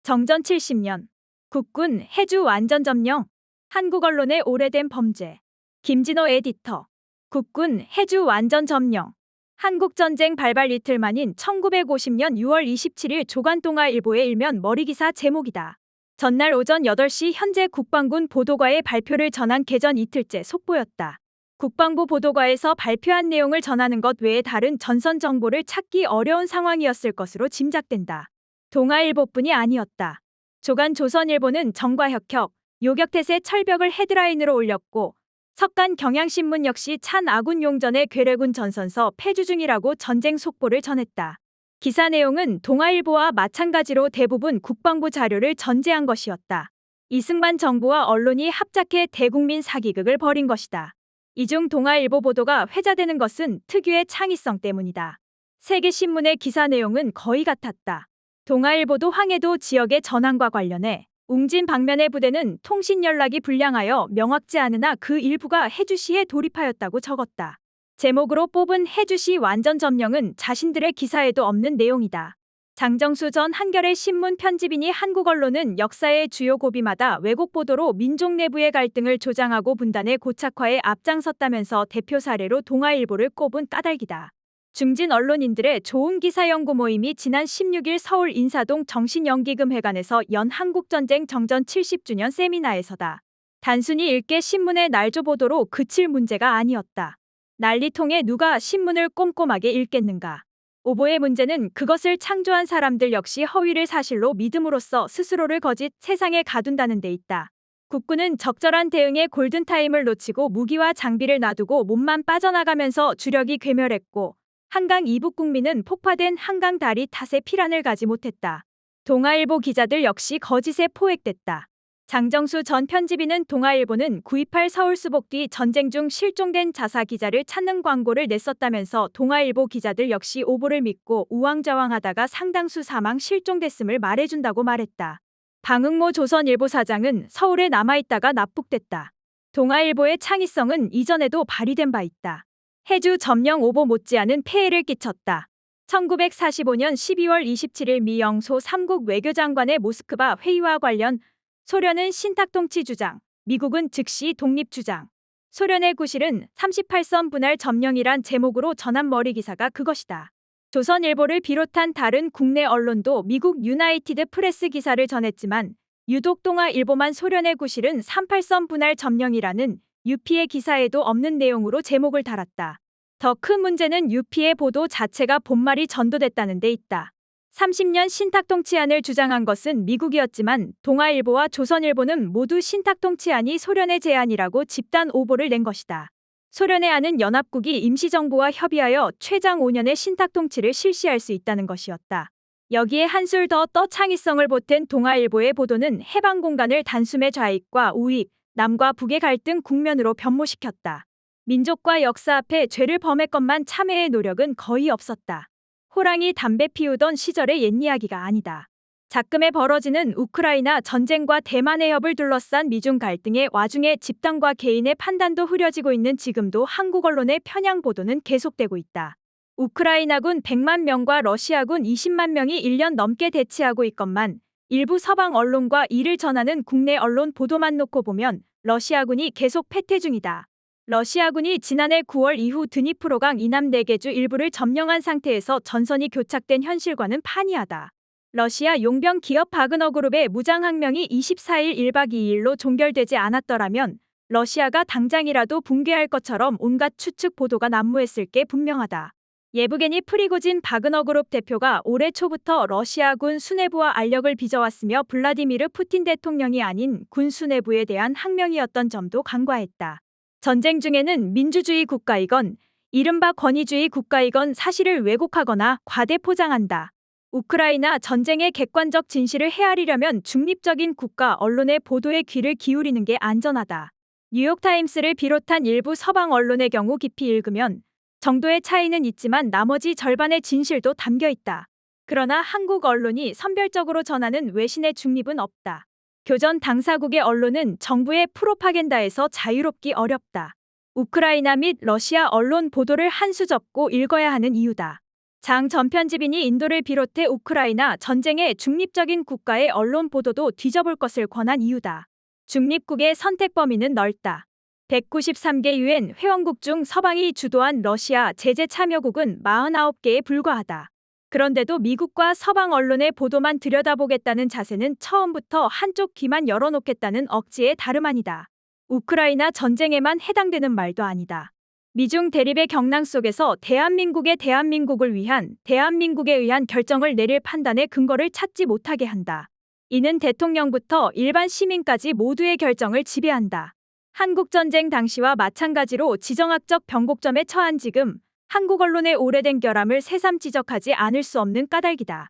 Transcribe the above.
정전 70년. 국군 해주 완전 점령. 한국 언론의 오래된 범죄. 김진호 에디터. 국군 해주 완전 점령. 한국전쟁 발발 이틀 만인 1950년 6월 27일 조간동아일보의 일면 머리기사 제목이다. 전날 오전 8시 현재 국방군 보도과의 발표를 전한 개전 이틀째 속보였다. 국방부 보도과에서 발표한 내용을 전하는 것 외에 다른 전선 정보를 찾기 어려운 상황이었을 것으로 짐작된다. 동아일보뿐이 아니었다. 조선일보는 정과혁혁, 요격태세 철벽을 헤드라인으로 올렸고 석간 경향신문 역시 찬 아군 용전의 괴뢰군 전선서 폐주 중이라고 전쟁 속보를 전했다. 기사 내용은 동아일보와 마찬가지로 대부분 국방부 자료를 전제한 것이었다. 이승만 정부와 언론이 합작해 대국민 사기극을 벌인 것이다. 이중 동아일보 보도가 회자되는 것은 특유의 창의성 때문이다. 세계신문의 기사 내용은 거의 같았다. 동아일보도 황해도 지역의 전황과 관련해 웅진 방면의 부대는 통신 연락이 불량하여 명확지 않으나 그 일부가 해주시에 돌입하였다고 적었다. 제목으로 뽑은 해주시 완전 점령은 자신들의 기사에도 없는 내용이다. 장정수 전 한겨레 신문 편집인이 한국 언론은 역사의 주요 고비마다 왜곡 보도로 민족 내부의 갈등을 조장하고 분단의 고착화에 앞장섰다면서 대표 사례로 동아일보를 꼽은 까닭이다. 중진 언론인들의 좋은 기사 연구 모임이 지난 16일 서울 인사동 정신연기금회관에서 연 한국전쟁 정전 70주년 세미나에서다. 단순히 읽게 신문의 날조 보도로 그칠 문제가 아니었다. 난리통에 누가 신문을 꼼꼼하게 읽겠는가. 오보의 문제는 그것을 창조한 사람들 역시 허위를 사실로 믿음으로써 스스로를 거짓 세상에 가둔다는 데 있다. 국군은 적절한 대응에 골든타임을 놓치고 무기와 장비를 놔두고 몸만 빠져나가면서 주력이 괴멸했고 한강 이북 국민은 폭파된 한강 다리 탓에 피란을 가지 못했다. 동아일보 기자들 역시 거짓에 포획됐다. 장정수 전 편집인은 동아일보는 9.28 서울수복 뒤 전쟁 중 실종된 자사 기자를 찾는 광고를 냈었다면서 동아일보 기자들 역시 오보를 믿고 우왕좌왕하다가 상당수 사망 실종됐음을 말해준다고 말했다. 방응모 조선일보 사장은 서울에 남아있다가 납북됐다. 동아일보의 창의성은 이전에도 발휘된 바 있다. 해주 점령 오보 못지않은 폐해를 끼쳤다. 1945년 12월 27일 미 영소 3국 외교장관의 모스크바 회의와 관련 소련은 신탁통치 주장, 미국은 즉시 독립 주장. 소련의 구실은 38선 분할 점령이란 제목으로 전한 머리기사가 그것이다. 조선일보를 비롯한 다른 국내 언론도 미국 유나이티드 프레스 기사를 전했지만 유독 동아일보만 소련의 구실은 38선 분할 점령이라는 UP의 기사에도 없는 내용으로 제목을 달았다. 더 큰 문제는 UP의 보도 자체가 본말이 전도됐다는 데 있다. 30년 신탁통치안을 주장한 것은 미국이었지만 동아일보와 조선일보는 모두 신탁통치안이 소련의 제안이라고 집단 오보를 낸 것이다. 소련의 안은 연합국이 임시정부와 협의하여 최장 5년의 신탁통치를 실시할 수 있다는 것이었다. 여기에 한술 더 떠 창의성을 보탠 동아일보의 보도는 해방 공간을 단숨에 좌익과 우익, 남과 북의 갈등 국면으로 변모시켰다. 민족과 역사 앞에 죄를 범했건만 참회의 노력은 거의 없었다. 호랑이 담배 피우던 시절의 옛 이야기가 아니다. 작금에 벌어지는 우크라이나 전쟁과 대만 해협을 둘러싼 미중 갈등의 와중에 집단과 개인의 판단도 흐려지고 있는 지금도 한국 언론의 편향 보도는 계속되고 있다. 우크라이나군 100만 명과 러시아군 20만 명이 1년 넘게 대치하고 있건만 일부 서방 언론과 이를 전하는 국내 언론 보도만 놓고 보면 러시아군이 계속 패퇴 중이다. 러시아군이 지난해 9월 이후 드니프로강 이남 4개주 일부를 점령한 상태에서 전선이 교착된 현실과는 판이하다. 러시아 용병 기업 바그너그룹의 무장항명이 24일 1박 2일로 종결되지 않았더라면 러시아가 당장이라도 붕괴할 것처럼 온갖 추측 보도가 난무했을 게 분명하다. 예브게니 프리고진 바그너그룹 대표가 올해 초부터 러시아군 수뇌부와 알력을 빚어왔으며 블라디미르 푸틴 대통령이 아닌 군 수뇌부에 대한 항명이었던 점도 간과했다. 전쟁 중에는 민주주의 국가이건 이른바 권위주의 국가이건 사실을 왜곡하거나 과대 포장한다. 우크라이나 전쟁의 객관적 진실을 헤아리려면 중립적인 국가 언론의 보도에 귀를 기울이는 게 안전하다. 뉴욕타임스를 비롯한 일부 서방 언론의 경우 깊이 읽으면 정도의 차이는 있지만 나머지 절반의 진실도 담겨 있다. 그러나 한국 언론이 선별적으로 전하는 외신의 중립은 없다. 교전 당사국의 언론은 정부의 프로파간다에서 자유롭기 어렵다. 우크라이나 및 러시아 언론 보도를 한 수 접고 읽어야 하는 이유다. 장 전 편집인이 인도를 비롯해 우크라이나 전쟁의 중립적인 국가의 언론 보도도 뒤져볼 것을 권한 이유다. 중립국의 선택 범위는 넓다. 193개 유엔 회원국 중 서방이 주도한 러시아 제재 참여국은 49개에 불과하다. 그런데도 미국과 서방 언론의 보도만 들여다보겠다는 자세는 처음부터 한쪽 귀만 열어놓겠다는 억지에 다름 아니다. 우크라이나 전쟁에만 해당되는 말도 아니다. 미중 대립의 경랑 속에서 대한민국을 위한 대한민국에 의한 결정을 내릴 판단의 근거를 찾지 못하게 한다. 이는 대통령부터 일반 시민까지 모두의 결정을 지배한다. 한국전쟁 당시와 마찬가지로 지정학적 변곡점에 처한 지금 한국 언론의 오래된 결함을 새삼 지적하지 않을 수 없는 까닭이다.